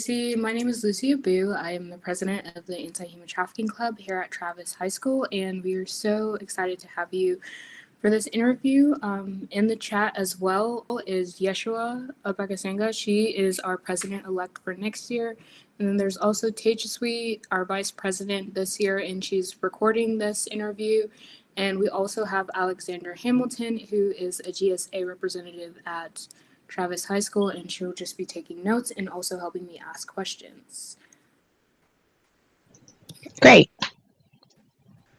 Bacy. My name is Lucy Abu. I am the president of the Anti-Human Trafficking Club here at Travis High School, and we are so excited to have you for this interview. In the chat as well is Yeshua Abakasenga. She is our president-elect for next year. And then there's also Tejaswi, our vice president this year, and she's recording this interview. And we also have Alexander Hamilton, who is a GSA representative at Travis High School, and she'll just be taking notes and also helping me ask questions. Great.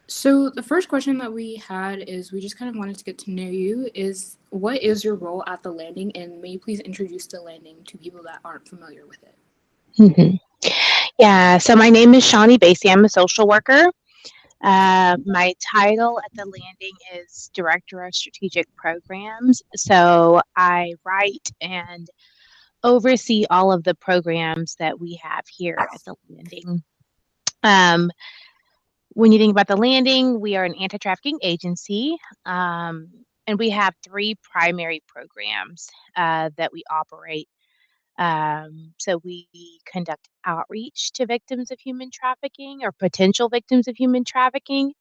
So the first question that we had is we just kind of wanted to get to know you is what is your role at the landing, and may you please introduce the landing to people that aren't familiar with it? Yeah, so my name is Shani Bacy. I'm a social worker. My title at the landing is Director of Strategic Programs. So I write and oversee all of the programs that we have here at the landing. When you think about the landing, we are an anti-trafficking agency, and we have three primary programs that we operate. So we conduct outreach to victims of human trafficking or potential victims of human trafficking.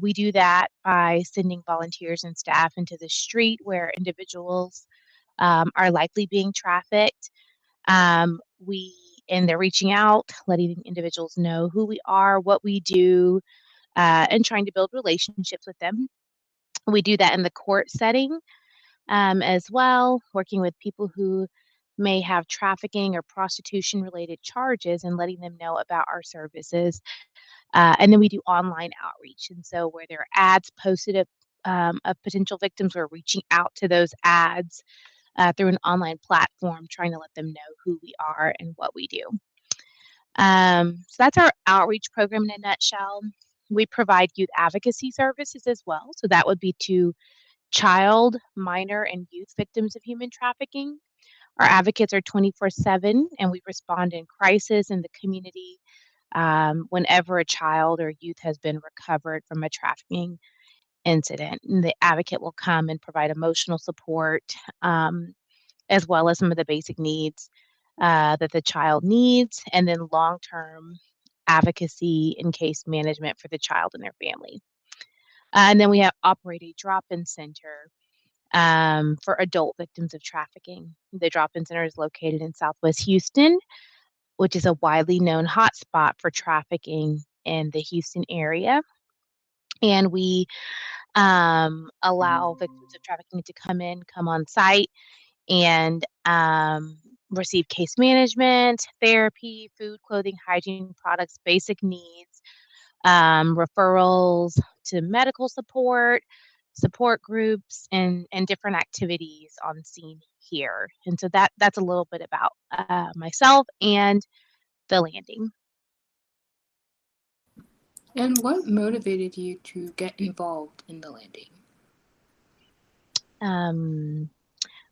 We do that by sending volunteers and staff into the street where individuals are likely being trafficked. And they're reaching out, letting individuals know who we are, what we do, and trying to build relationships with them. We do that in the court setting as well, working with people who may have trafficking or prostitution related charges and letting them know about our services. And then we do online outreach. And so where there are ads posted of potential victims, we're reaching out to those ads through an online platform, trying to let them know who we are and what we do. So that's our outreach program in a nutshell. We provide youth advocacy services as well. So that would be to child, minor, and youth victims of human trafficking. Our advocates are 24/7, and we respond in crisis in the community whenever a child or youth has been recovered from a trafficking incident. And the advocate will come and provide emotional support, as well as some of the basic needs that the child needs, and then long-term advocacy and case management for the child and their family. And then we operate a drop-in center for adult victims of trafficking. The drop-in center is located in Southwest Houston, which is a widely known hotspot for trafficking in the Houston area. And we allow victims of trafficking to come on site, and receive case management, therapy, food, clothing, hygiene products, basic needs, referrals to medical support groups, and different activities on scene here. And so that's a little bit about myself and the landing. And what motivated you to get involved in the landing?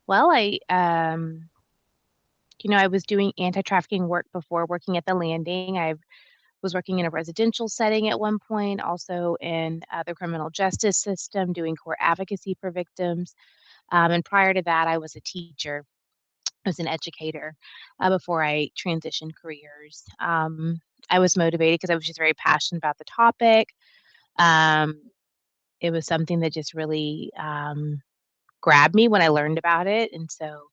Well, I was doing anti-trafficking work before working at the landing. I was working in a residential setting at one point, also in the criminal justice system, doing court advocacy for victims. And prior to that, I was a teacher. I was an educator before I transitioned careers. I was motivated because I was just very passionate about the topic. It was something that just really grabbed me when I learned about it. And so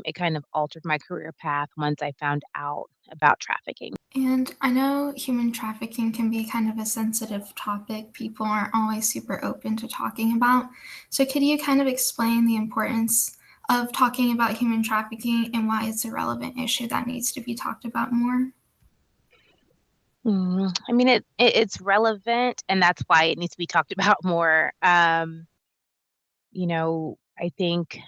it kind of altered my career path once I found out about trafficking. And I know human trafficking can be kind of a sensitive topic people aren't always super open to talking about. So could you kind of explain the importance of talking about human trafficking and why it's a relevant issue that needs to be talked about more? I mean, it's relevant, and that's why it needs to be talked about more. I think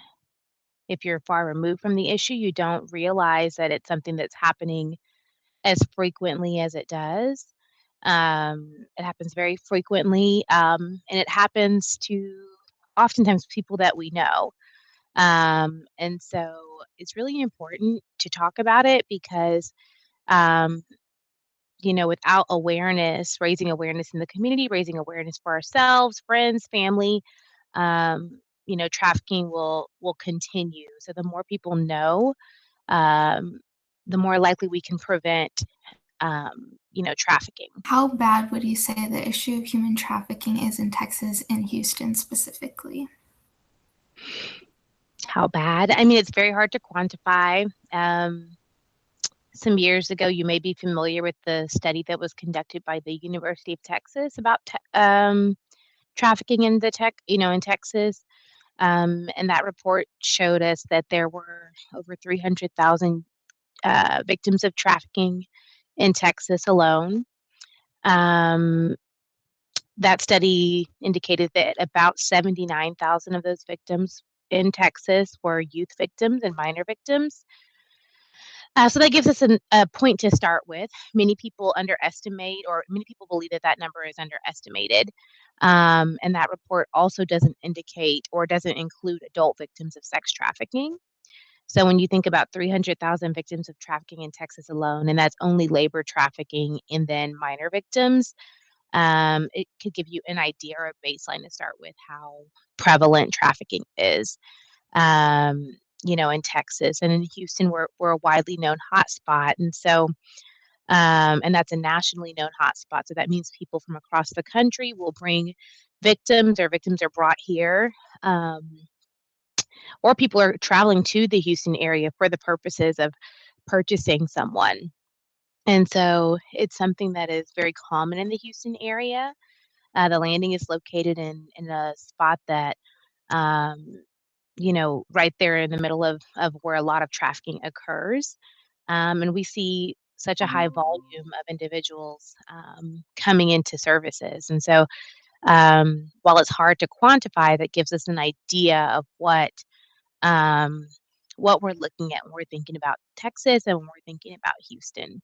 if you're far removed from the issue, you don't realize that it's something that's happening as frequently as it does. It happens very frequently, and it happens to oftentimes people that we know. And so it's really important to talk about it because, without awareness, raising awareness in the community, raising awareness for ourselves, friends, family, trafficking will continue. So the more people know, the more likely we can prevent, trafficking. How bad would you say the issue of human trafficking is in Texas and Houston specifically? How bad? I mean, it's very hard to quantify. Some years ago, you may be familiar with the study that was conducted by the University of Texas about trafficking in in Texas. And that report showed us that there were over 300,000 victims of trafficking in Texas alone. That study indicated that about 79,000 of those victims in Texas were youth victims and minor victims. So that gives us a point to start with. Many people underestimate, or many people believe that that number is underestimated. And that report also doesn't indicate or doesn't include adult victims of sex trafficking. So when you think about 300,000 victims of trafficking in Texas alone, and that's only labor trafficking and then minor victims, it could give you an idea or a baseline to start with how prevalent trafficking is. In Texas and in Houston, we're a widely known hotspot. And so, and that's a nationally known hotspot. So that means people from across the country will bring victims, or victims are brought here, or people are traveling to the Houston area for the purposes of purchasing someone. And so it's something that is very common in the Houston area. The landing is located in a spot that, right there in the middle of where a lot of trafficking occurs. And we see such a high volume of individuals coming into services. And so while it's hard to quantify, that gives us an idea of what we're looking at when we're thinking about Texas and when we're thinking about Houston.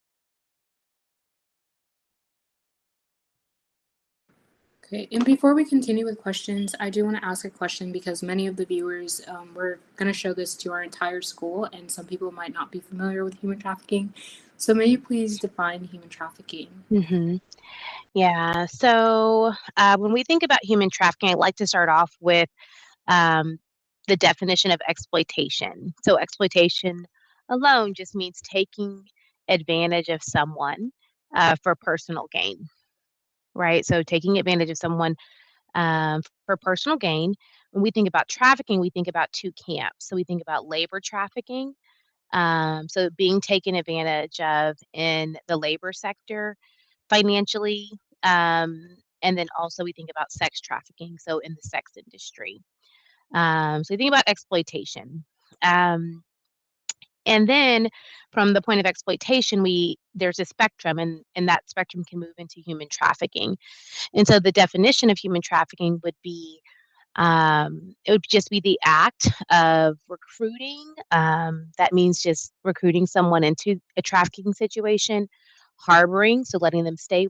Okay, and before we continue with questions, I do want to ask a question because many of the viewers, we're going to show this to our entire school, and some people might not be familiar with human trafficking. So may you please define human trafficking? Mm-hmm. Yeah, so when we think about human trafficking, I'd like to start off with the definition of exploitation. So exploitation alone just means taking advantage of someone for personal gain, right? So taking advantage of someone for personal gain. When we think about trafficking, we think about two camps. So we think about labor trafficking, so being taken advantage of in the labor sector financially. And then also we think about sex trafficking, so in the sex industry. So we think about exploitation. And then from the point of exploitation, there's a spectrum, and that spectrum can move into human trafficking. And so the definition of human trafficking would be it would just be the act of recruiting. That means just recruiting someone into a trafficking situation, harboring, so letting them stay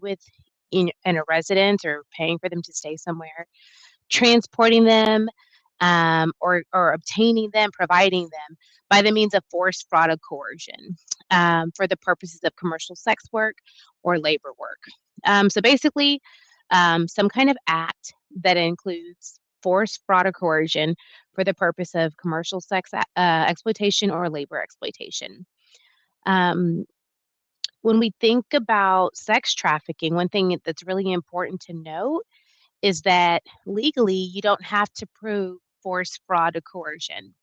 in a residence or paying for them to stay somewhere, transporting them, or obtaining them, providing them by the means of force, fraud, or coercion for the purposes of commercial sex work or labor work. So basically, some kind of act that includes force, fraud, or coercion for the purpose of commercial sex exploitation or labor exploitation. When we think about sex trafficking, one thing that's really important to note is that legally you don't have to prove force, fraud, or coercion.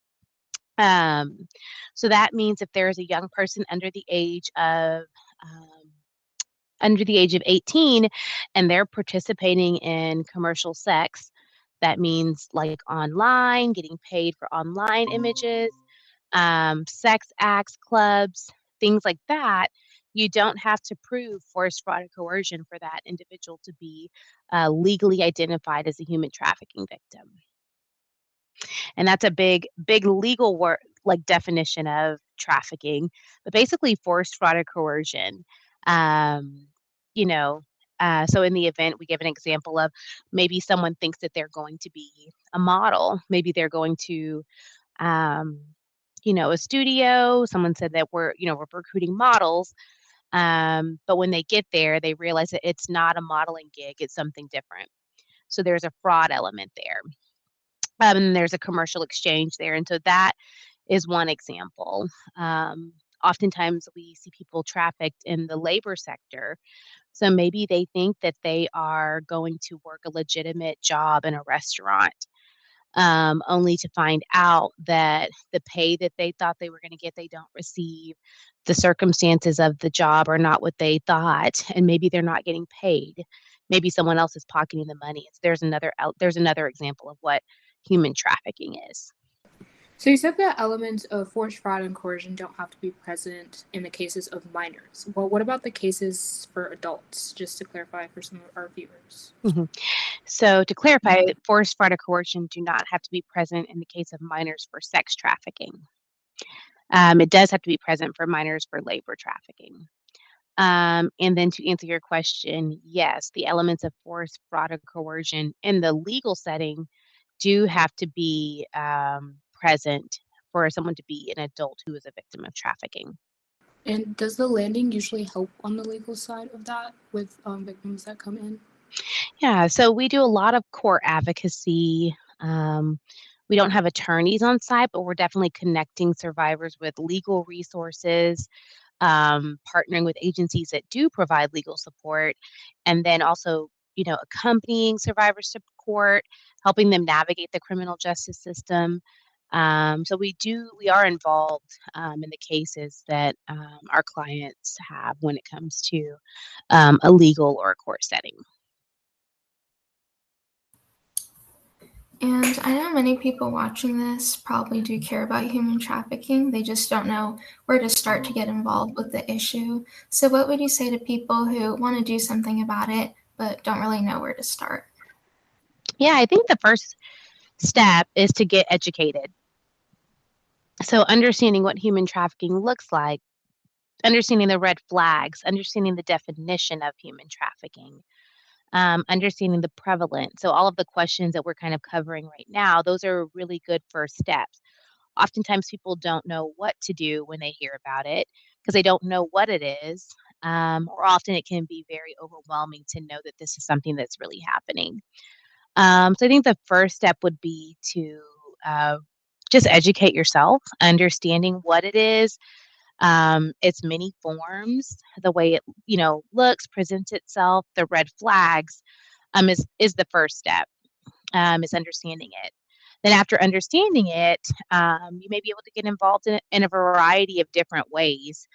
So that means if there is a young person under the age of 18 and they're participating in commercial sex, that means like online, getting paid for online images, sex acts, clubs, things like that. You don't have to prove force, fraud, or coercion for that individual to be legally identified as a human trafficking victim. And that's a big legal word, like definition of trafficking, but basically forced fraud or coercion. You know, so in the event, we give an example of maybe someone thinks that they're going to be a model. Maybe they're going to, a studio. Someone said that we're recruiting models. But when they get there, they realize that it's not a modeling gig, it's something different. So there's a fraud element there. And there's a commercial exchange there. And so that is one example. Oftentimes we see people trafficked in the labor sector. So maybe they think that they are going to work a legitimate job in a restaurant, only to find out that the pay that they thought they were going to get, they don't receive. The circumstances of the job are not what they thought, and maybe they're not getting paid. Maybe someone else is pocketing the money. There's another example of what human trafficking is. So you said that elements of forced fraud and coercion don't have to be present in the cases of minors. Well, what about the cases for adults, just to clarify for some of our viewers? Mhm. So to clarify, forced fraud or coercion do not have to be present in the case of minors for sex trafficking. It does have to be present for minors for labor trafficking. And then to answer your question, yes, the elements of force, fraud, or coercion in the legal setting do have to be present for someone to be an adult who is a victim of trafficking. And does the landing usually help on the legal side of that with victims that come in? Yeah, so we do a lot of court advocacy. We don't have attorneys on site, but we're definitely connecting survivors with legal resources, partnering with agencies that do provide legal support, and then also, accompanying survivors to court, helping them navigate the criminal justice system. So we are involved in the cases that our clients have when it comes to a legal or a court setting. And I know many people watching this probably do care about human trafficking. They just don't know where to start to get involved with the issue. So, what would you say to people who want to do something about it but don't really know where to start? Yeah, I think the first step is to get educated. So, understanding what human trafficking looks like, understanding the red flags, understanding the definition of human trafficking, understanding the prevalence. So, all of the questions that we're kind of covering right now, those are really good first steps. Oftentimes, people don't know what to do when they hear about it because they don't know what it is. Or often it can be very overwhelming to know that this is something that's really happening. So I think the first step would be to uh, just educate yourself, understanding what it is, its many forms, the way it looks, presents itself, the red flags, is the first step. Is understanding it. Then after understanding it, you may be able to get involved in a variety of different ways.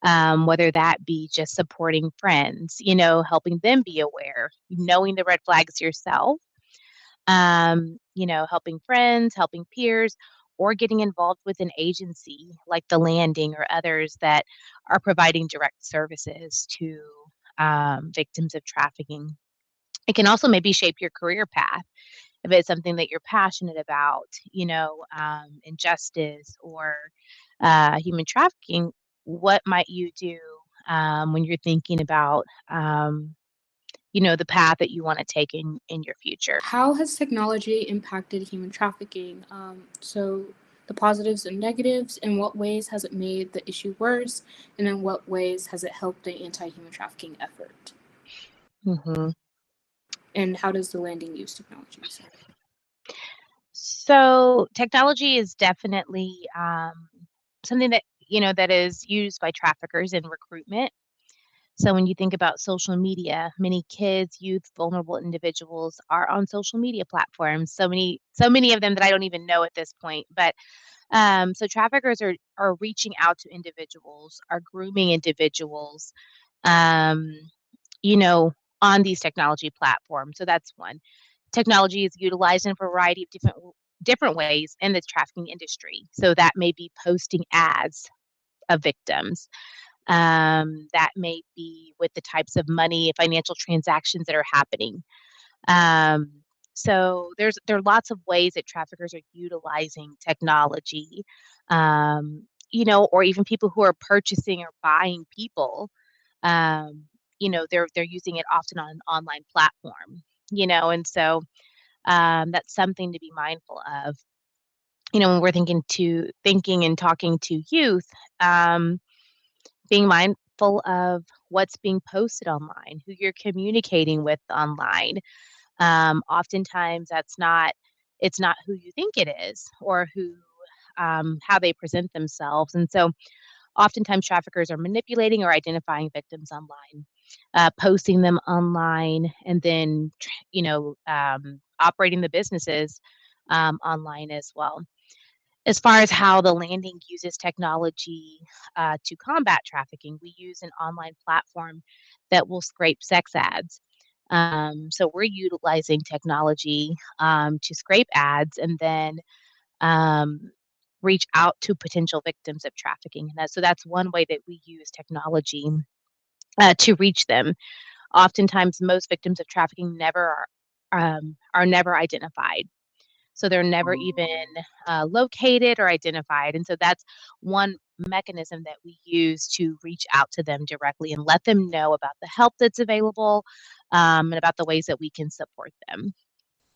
Whether that be just supporting friends, helping them be aware, knowing the red flags yourself, helping friends, helping peers, or getting involved with an agency like the Landing or others that are providing direct services to victims of trafficking. It can also maybe shape your career path if it's something that you're passionate about, injustice or human trafficking. What might you do when you're thinking about the path that you want to take in your future? How has technology impacted human trafficking? So the positives and negatives, in what ways has it made the issue worse, and in what ways has it helped the anti-human trafficking effort? hmm And how does the landing use technology? So technology is definitely something that is used by traffickers in recruitment. So when you think about social media, many kids, youth, vulnerable individuals are on social media platforms. So many of them that I don't even know at this point. But so traffickers are reaching out to individuals, are grooming individuals, um, you know, on these technology platforms. So that's one. Technology is utilized in a variety of different ways in the trafficking industry. So that may be posting ads of victims. That may be with the types of money, financial transactions that are happening. Um, so there are lots of ways that traffickers are utilizing technology, or even people who are purchasing or buying people. Um, they're using it often on an online platform. And so that's something to be mindful of. When we're thinking and talking to youth, being mindful of what's being posted online, who you're communicating with online. Oftentimes it's not who you think it is or how they present themselves. And so oftentimes traffickers are manipulating or identifying victims online, posting them online, and then, operating the businesses online as well. As far as how the landing uses technology to combat trafficking, we use an online platform that will scrape sex ads. So we're utilizing technology to scrape ads and then um, reach out to potential victims of trafficking. So that's one way that we use technology to reach them. Oftentimes, most victims of trafficking are never identified. So they're never even located or identified. And so that's one mechanism that we use to reach out to them directly and let them know about the help that's available, and about the ways that we can support them.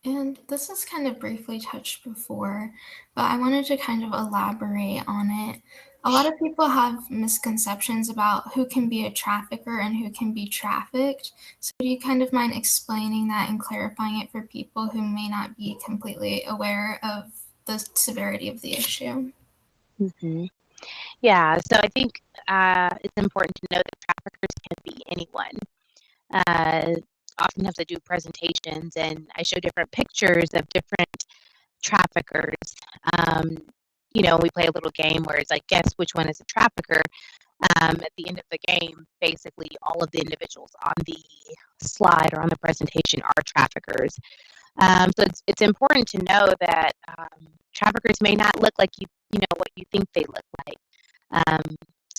And this is kind of briefly touched before, but I wanted to kind of elaborate on it. A lot of people have misconceptions about who can be a trafficker and who can be trafficked. So do you kind of mind explaining that and clarifying it for people who may not be completely aware of the severity of the issue? hmm Yeah, so I think it's important to know that traffickers can be anyone. Uh, Oftentimes I do presentations and I show different pictures of different traffickers. Um, we play a little game where it's like, guess which one is a trafficker. At the end of the game, basically all of the individuals on the slide or on the presentation are traffickers. So it's important to know that traffickers may not look like you know what you think they look like. Um,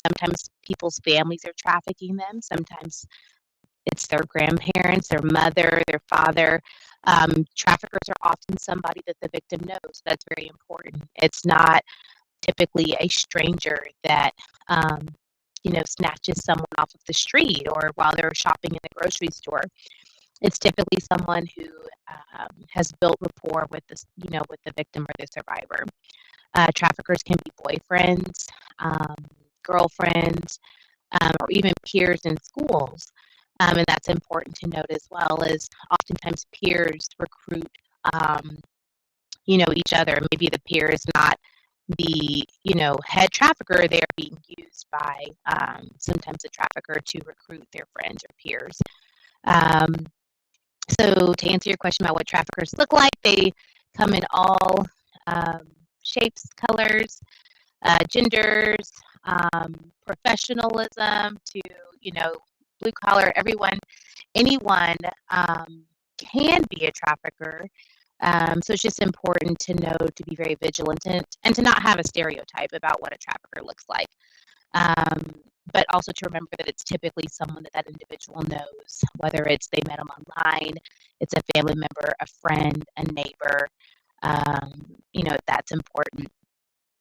Sometimes people's families are trafficking them. Sometimes it's their grandparents, their mother, their father. Traffickers are often somebody that the victim knows. That's very important. It's not typically a stranger that snatches someone off of the street or while they're shopping in the grocery store. It's typically someone who has built rapport with with the victim or the survivor. Traffickers can be boyfriends, girlfriends, or even peers in schools. And that's important to note as well, as oftentimes peers recruit, each other. Maybe the peer is not the, head trafficker. They are being used by sometimes a trafficker to recruit their friends or peers. Um, so to answer your question about what traffickers look like, they come in all shapes, colors, genders, professionalism to, blue collar, anyone can be a trafficker. So it's just important to know to be very vigilant and to not have a stereotype about what a trafficker looks like. But also to remember that it's typically someone that individual knows, whether it's they met them online, it's a family member, a friend, a neighbor. That's important.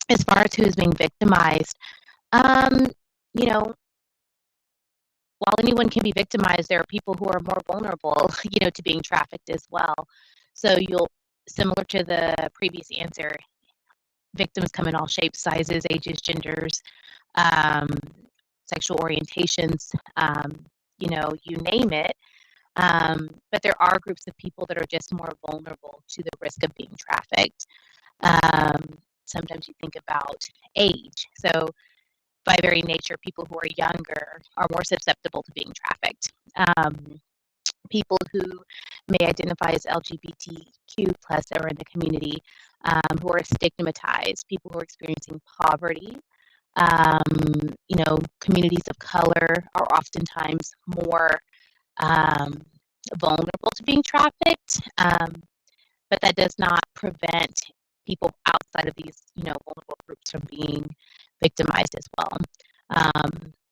As far as who's being victimized, um, you know, while anyone can be victimized, there are people who are more vulnerable, to being trafficked as well. So similar to the previous answer, victims come in all shapes, sizes, ages, genders, sexual orientations, you name it. But there are groups of people that are just more vulnerable to the risk of being trafficked. Sometimes you think about age. So by very nature, people who are younger are more susceptible to being trafficked. People who may identify as LGBTQ plus or in the community, who are stigmatized, people who are experiencing poverty, communities of color are oftentimes more vulnerable to being trafficked, but that does not prevent people outside of these, vulnerable groups from being victimized as well.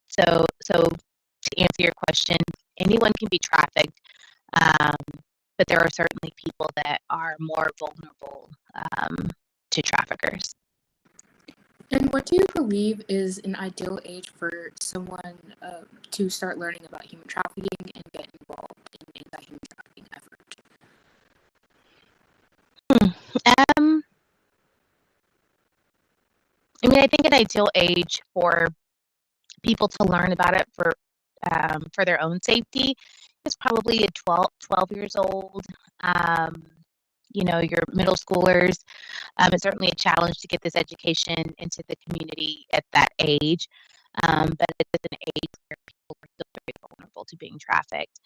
So to answer your question, anyone can be trafficked, but there are certainly people that are more vulnerable to traffickers. And what do you believe is an ideal age for someone to start learning about human trafficking and get involved in the human trafficking effort? I think an ideal age for people to learn about it for their own safety is probably 12 years old. Your middle schoolers. It's certainly a challenge to get this education into the community at that age. but it's an age where people are still very vulnerable to being trafficked.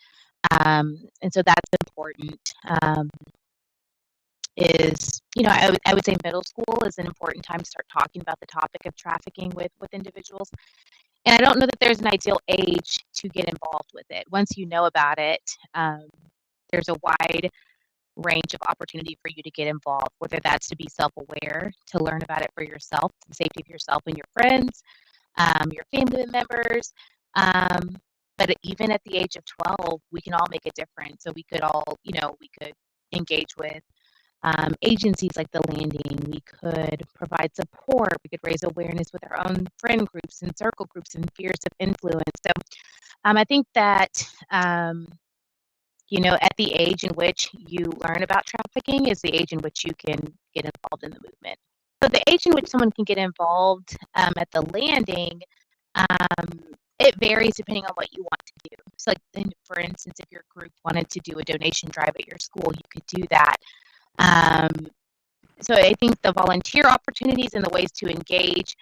And so that's important. I would say middle school is an important time to start talking about the topic of trafficking with individuals. And I don't know that there's an ideal age to get involved with it. Once you know about it, there's a wide range of opportunity for you to get involved, whether that's to be self-aware, to learn about it for yourself, the safety of yourself and your friends, your family members. But even at the age of 12, we can all make a difference. So we could all, we could engage with agencies like the Landing. We could provide support. We could raise awareness with our own friend groups and circle groups and fears of influence. So I think that, at the age in which you learn about trafficking is the age in which you can get involved in the movement. So the age in which someone can get involved at the Landing, it varies depending on what you want to do. So, for instance, if your group wanted to do a donation drive at your school, you could do that. So I think the volunteer opportunities and the ways to engage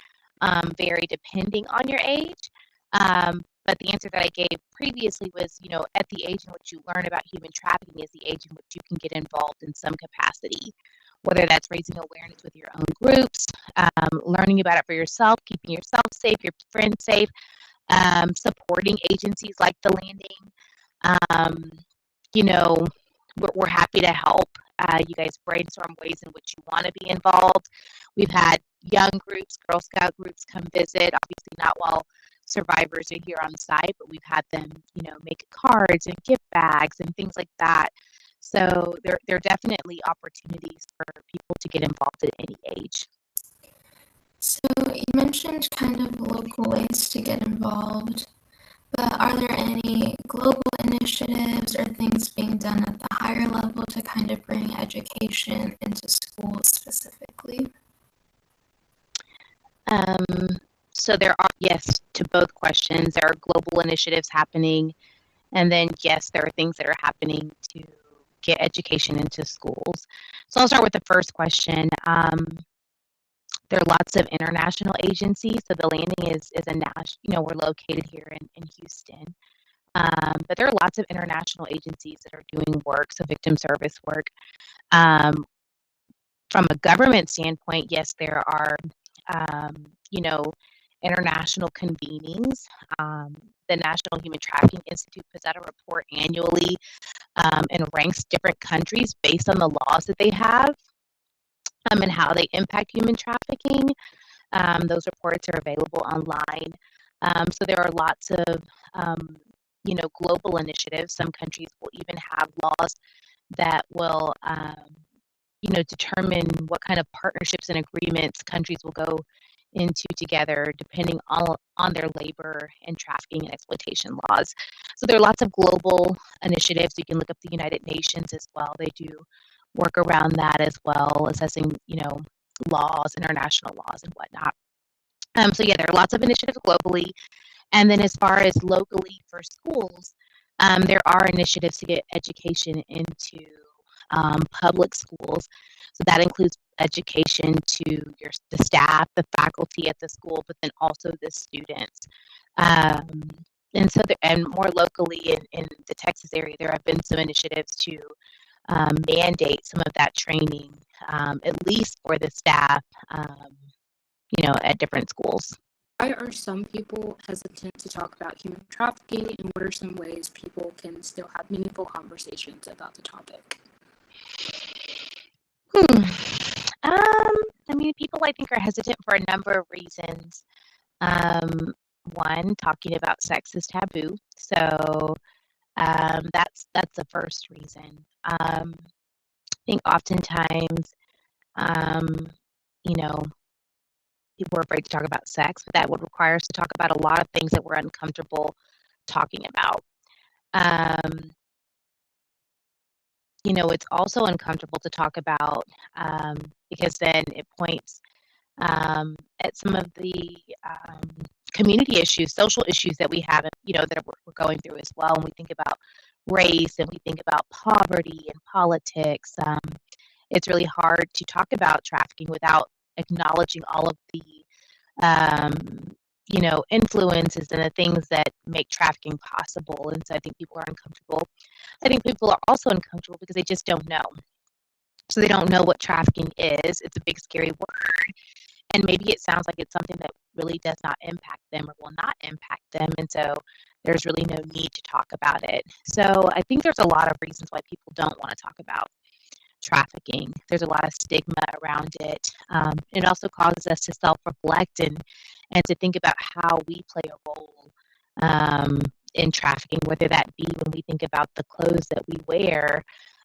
vary depending on your age. But the answer that I gave previously was, at the age in which you learn about human trafficking is the age in which you can get involved in some capacity, whether that's raising awareness with your own groups, learning about it for yourself, keeping yourself safe, your friends safe, supporting agencies like the Landing. We're happy to help. You guys brainstorm ways in which you want to be involved. We've had young groups, Girl Scout groups come visit, obviously not while survivors are here on site, but we've had them, make cards and gift bags and things like that. So there are definitely opportunities for people to get involved at any age. So you mentioned kind of local ways to get involved, but are there any global initiatives or things being done at the higher level to kind of bring education into schools specifically? So there are, yes, to both questions. There are global initiatives happening, and then, yes, there are things that are happening to get education into schools. So I'll start with the first question. There are lots of international agencies. So the Landing is a national, we're located here in Houston. But there are lots of international agencies that are doing work, so victim service work. From a government standpoint, yes, there are, international convenings. The National Human Trafficking Institute puts out a report annually and ranks different countries based on the laws that they have and how they impact human trafficking. Those reports are available online. So there are lots of, global initiatives. Some countries will even have laws that will, determine what kind of partnerships and agreements countries will go into together depending on their labor and trafficking and exploitation laws. So there are lots of global initiatives. You can look up the United Nations as well. They do work around that as well, assessing, laws, international laws and whatnot. So yeah, there are lots of initiatives globally. And then as far as locally for schools, there are initiatives to get education into public schools. So that includes education to the staff, the faculty at the school, but then also the students. And so, and more locally in the Texas area, there have been some initiatives to mandate some of that training, at least for the staff, at different schools. Why are some people hesitant to talk about human trafficking, and what are some ways people can still have meaningful conversations about the topic? People I think are hesitant for a number of reasons. One, talking about sex is taboo. So that's the first reason. I think oftentimes, people are afraid to talk about sex, but that would require us to talk about a lot of things that we're uncomfortable talking about. It's also uncomfortable to talk about because then it points at some of the community issues, social issues that we have, that we're going through as well. And we think about race and we think about poverty and politics. It's really hard to talk about trafficking without acknowledging all of the influences and the things that make trafficking possible. And so I think people are uncomfortable. I think people are also uncomfortable because they just don't know. So they don't know what trafficking is. It's a big, scary word. And maybe it sounds like it's something that really does not impact them or will not impact them. And so there's really no need to talk about it. So I think there's a lot of reasons why people don't want to talk about trafficking. There's a lot of stigma around it. It also causes us to self-reflect and to think about how we play a role in trafficking, whether that be when we think about the clothes that we wear,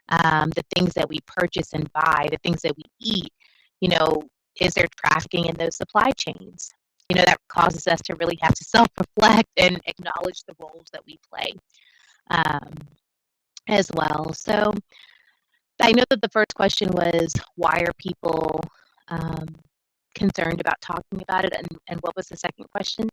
the things that we purchase and buy, the things that we eat. Is there trafficking in those supply chains? That causes us to really have to self-reflect and acknowledge the roles that we play as well. So I know that the first question was, why are people concerned about talking about it? And what was the second question?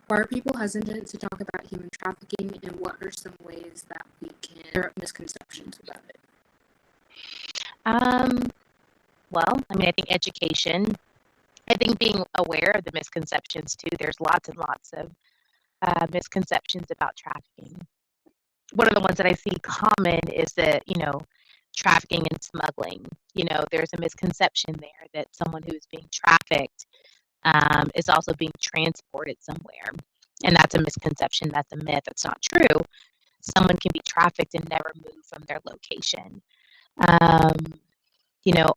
Why are people hesitant to talk about human trafficking, and what are some ways that we can clear up misconceptions about it? Well, I think education. I think being aware of the misconceptions too. There's lots and lots of misconceptions about trafficking. One of the ones that I see common is that, trafficking and smuggling. There's a misconception there that someone who's being trafficked is also being transported somewhere. And that's a misconception. That's a myth. It's not true. Someone can be trafficked and never move from their location.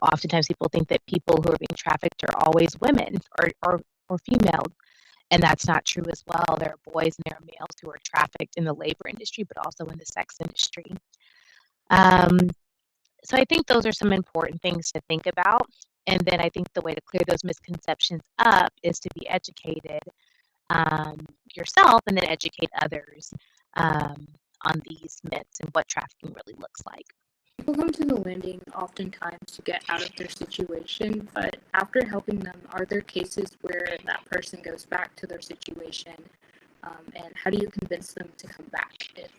Oftentimes people think that people who are being trafficked are always women or female. And that's not true as well. There are boys and there are males who are trafficked in the labor industry, but also in the sex industry. So I think those are some important things to think about. And then I think the way to clear those misconceptions up is to be educated yourself and then educate others on these myths and what trafficking really looks like. People come to the landing oftentimes to get out of their situation, but after helping them, are there cases where that person goes back to their situation? And how do you convince them to come back if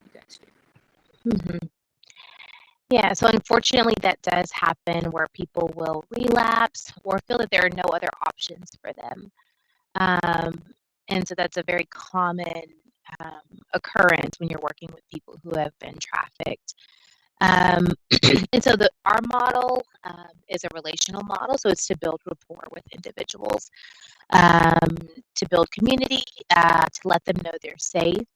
you guys do? Mm-hmm. Yeah, so unfortunately that does happen where people will relapse or feel that there are no other options for them. And so that's a very common occurrence when you're working with people who have been trafficked. And so our model is a relational model, so it's to build rapport with individuals, to build community, to let them know they're safe,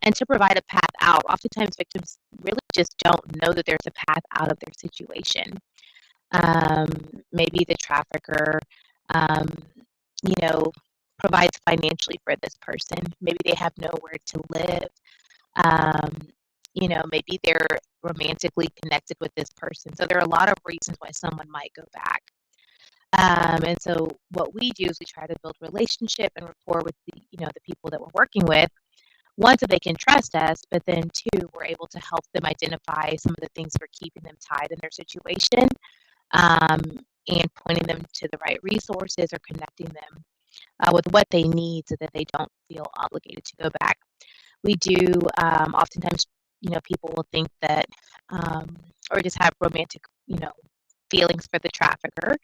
and to provide a path out. Oftentimes victims really just don't know that there's a path out of their situation. Maybe the trafficker, provides financially for this person. Maybe they have nowhere to live. Maybe they're romantically connected with this person. So there are a lot of reasons why someone might go back. And so what we do is we try to build relationship and rapport with the people that we're working with. One, so they can trust us, but then two, we're able to help them identify some of the things that are keeping them tied in their situation, and pointing them to the right resources or connecting them with what they need so that they don't feel obligated to go back. We do oftentimes, people will think that, or just have romantic, feelings for the trafficker,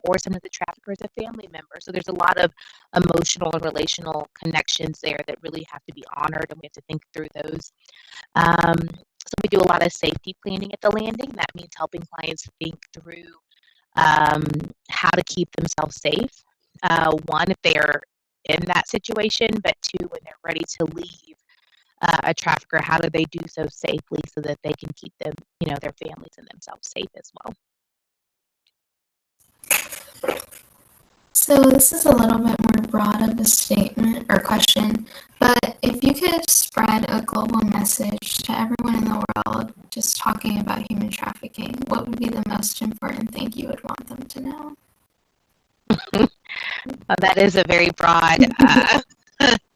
or some of the traffickers are family members. So there's a lot of emotional and relational connections there that really have to be honored, and we have to think through those. So we do a lot of safety planning at the landing. That means helping clients think through how to keep themselves safe. One, if they are in that situation, but two, when they're ready to leave a trafficker, how do they do so safely so that they can keep them, their families and themselves safe as well. So this is a little bit more broad of a statement or question, but if you could spread a global message to everyone in the world just talking about human trafficking, what would be the most important thing you would want them to know? Well, that is a very broad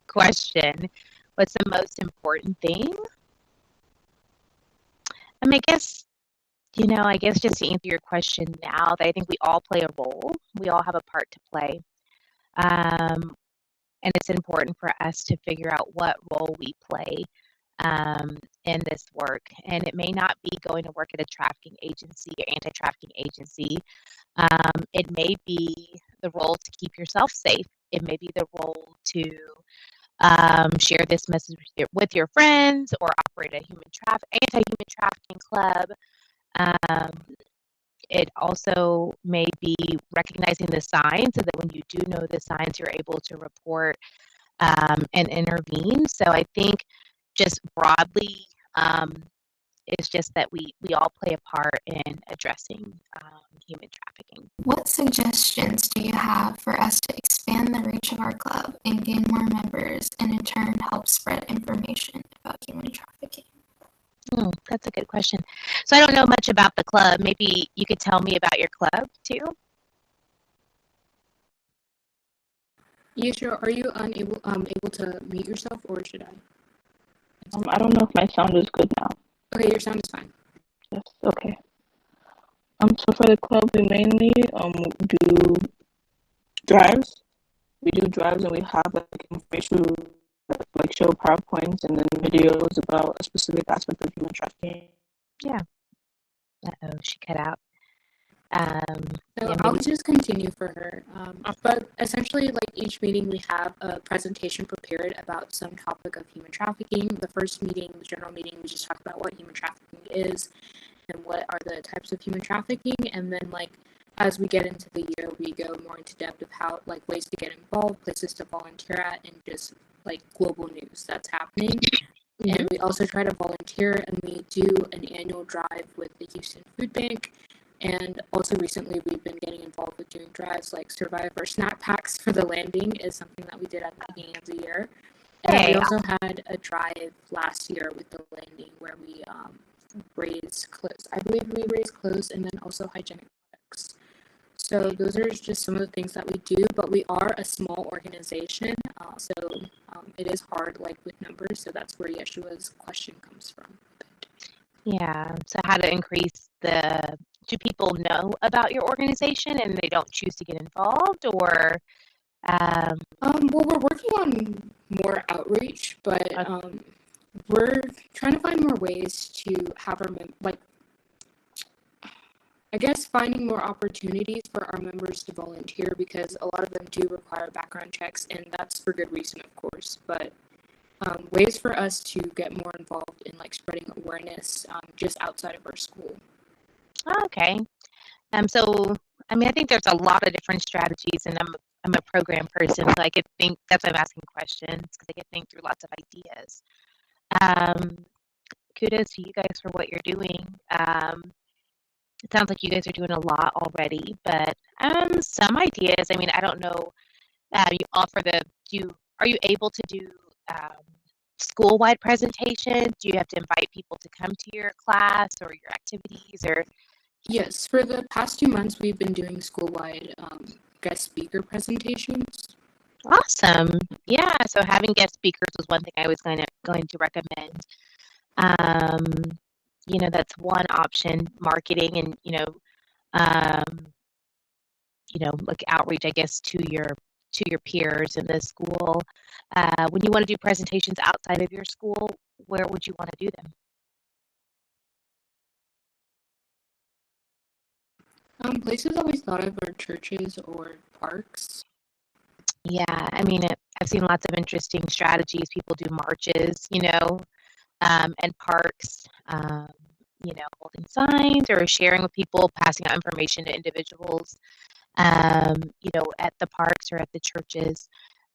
question. What's the most important thing? I guess just to answer your question now, that I think we all play a role. We all have a part to play. And it's important for us to figure out what role we play in this work. And it may not be going to work at a trafficking agency or anti-trafficking agency. It may be the role to keep yourself safe it may be the role to share this message with your friends or operate a anti-human trafficking club. It also may be recognizing the signs so that when you do know the signs, you're able to report and intervene. So I think just broadly, it's just that we all play a part in addressing human trafficking. What suggestions do you have for us to expand the reach of our club and gain more members and in turn help spread information about human trafficking? That's a good question. So I don't know much about the club. Maybe you could tell me about your club too? Yeah, sure. Are you able to mute yourself, or should I? I don't know if my sound is good now. Okay, your sound is fine. Yes, okay. So for the club, we mainly do drives. We do drives, and we have like information, like show PowerPoints and then videos about a specific aspect of human trafficking. Yeah. She cut out. So I'll just continue for her. But essentially, like each meeting, we have a presentation prepared about some topic of human trafficking. The first meeting, the general meeting, we just talk about what human trafficking is and what are the types of human trafficking. And then, like, as we get into the year, we go more into depth of how, like, ways to get involved, places to volunteer at, and just, like, global news that's happening. Mm-hmm. And we also try to volunteer, and we do an annual drive with the Houston Food Bank. And also recently, we've been getting involved with doing drives like Survivor Snack Packs for the Landing is something that we did at the beginning of the year. And we also had a drive last year with the Landing where we raised clothes. I believe we raised clothes and then also hygienic products. So those are just some of the things that we do, but we are a small organization, so it is hard, like with numbers. So that's where Yeshua's question comes from. Yeah. So how to increase do people know about your organization and they don't choose to get involved, or? Well, we're working on more outreach, but we're trying to find more ways to have our I guess finding more opportunities for our members to volunteer, because a lot of them do require background checks, and that's for good reason, of course. But ways for us to get more involved in like spreading awareness just outside of our school. Okay. So I mean, I think there's a lot of different strategies, and I'm a program person, so I could think, that's why I'm asking questions, because I could think through lots of ideas. Kudos to you guys for what you're doing. It sounds like you guys are doing a lot already, but some ideas. I mean, I don't know. Are you able to do school-wide presentations? Do you have to invite people to come to your class or your activities, or? Yes, for the past 2 months, we've been doing school-wide guest speaker presentations. Awesome. Yeah, so having guest speakers was one thing I was going to recommend. That's one option, marketing and, like outreach, I guess, to your peers in the school. When you want to do presentations outside of your school, where would you want to do them? Places that we thought of are churches or parks. Yeah, I mean, I've seen lots of interesting strategies. People do marches, and parks, holding signs or sharing with people, passing out information to individuals, at the parks or at the churches.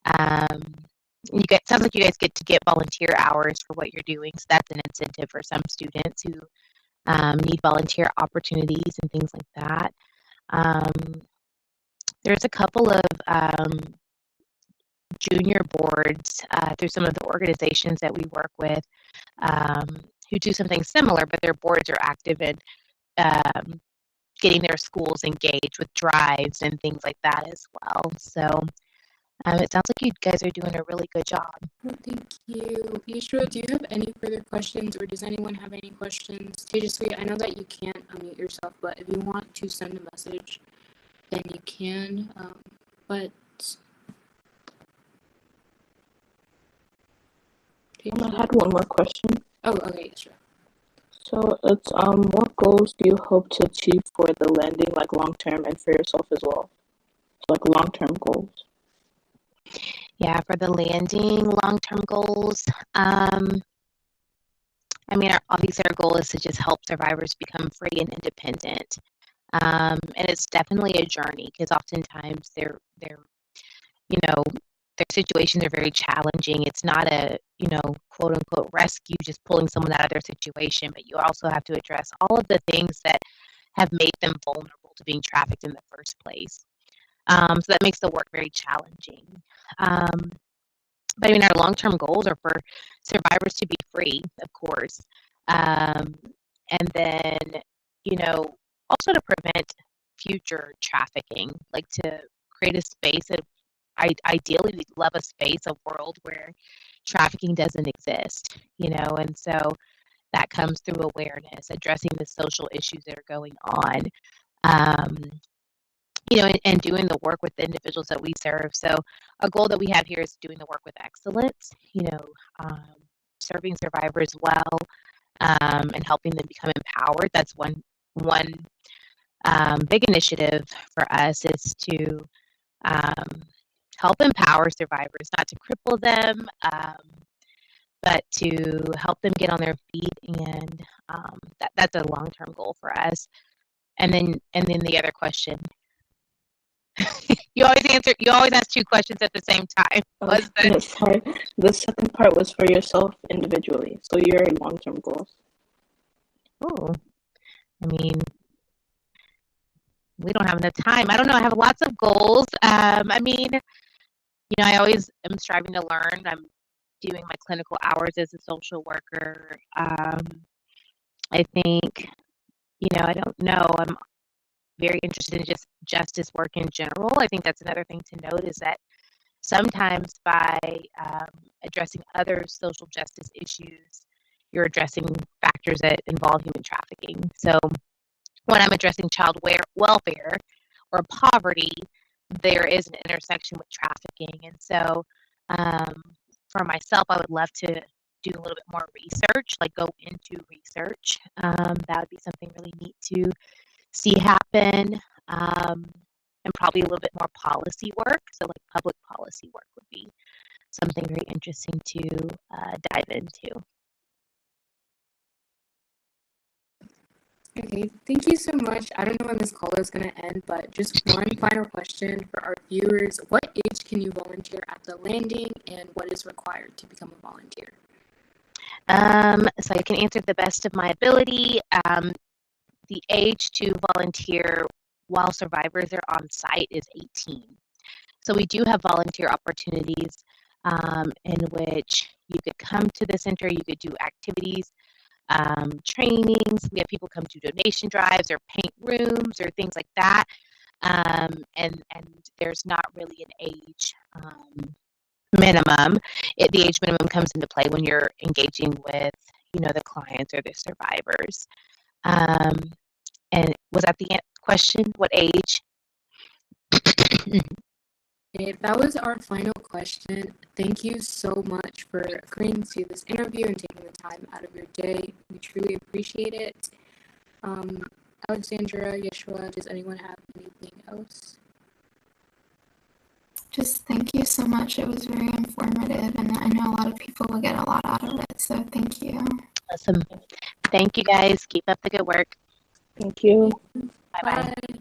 Sounds like you guys get to get volunteer hours for what you're doing, so that's an incentive for some students who need volunteer opportunities and things like that. There's a couple of junior boards through some of the organizations that we work with who do something similar, but their boards are active in getting their schools engaged with drives and things like that as well. So it sounds like you guys are doing a really good job. Well, thank you. Yeshua, do you have any further questions, or does anyone have any questions? Tejasvi, I know that you can't unmute yourself, but if you want to send a message, then you can. But I had one more question. Oh, okay, sure. So it's what goals do you hope to achieve for the landing, like long term, and for yourself as well? So like long term goals. Yeah, for the landing long-term goals, obviously our goal is to just help survivors become free and independent. And it's definitely a journey because oftentimes you know, their situations are very challenging. It's not a, quote unquote rescue, just pulling someone out of their situation, but you also have to address all of the things that have made them vulnerable to being trafficked in the first place. So that makes the work very challenging. But our long-term goals are for survivors to be free, of course. And then, also to prevent future trafficking, like to create a space of, ideally, we'd love a space, a world where trafficking doesn't exist, and so that comes through awareness, addressing the social issues that are going on. And doing the work with the individuals that we serve. So a goal that we have here is doing the work with excellence, serving survivors well, and helping them become empowered. That's one big initiative for us is to help empower survivors, not to cripple them, but to help them get on their feet. And that's a long-term goal for us. And then the other question. You always ask two questions at the same time. Sorry. The second part was for yourself individually. So your long-term goals. Oh, we don't have enough time. I don't know. I have lots of goals. I always am striving to learn. I'm doing my clinical hours as a social worker. I think, I don't know. I'm very interested in just justice work in general. I think that's another thing to note is that sometimes by addressing other social justice issues, you're addressing factors that involve human trafficking. So when I'm addressing child welfare or poverty, there is an intersection with trafficking. And so for myself, I would love to do a little bit more research, like go into research. That would be something really neat to see happen, and probably a little bit more policy work. So like public policy work would be something very interesting to dive into. Okay, thank you so much. I don't know when this call is going to end, but just one final question for our viewers. What age can you volunteer at the landing, and what is required to become a volunteer? So I can answer the best of my ability. The age to volunteer while survivors are on site is 18. So we do have volunteer opportunities in which you could come to the center, you could do activities, trainings. We have people come to donation drives or paint rooms or things like that. And there's not really an age minimum. The age minimum comes into play when you're engaging with, the clients or the survivors. And was that the question? What age? That was our final question. Thank you so much for agreeing to this interview and taking the time out of your day. We truly appreciate it. Alexandra, Yeshua, does anyone have anything else? Just thank you so much. It was very informative, and I know a lot of people will get a lot out of it. So thank you. Awesome. Thank you, guys. Keep up the good work. Thank you. Bye-bye. Bye.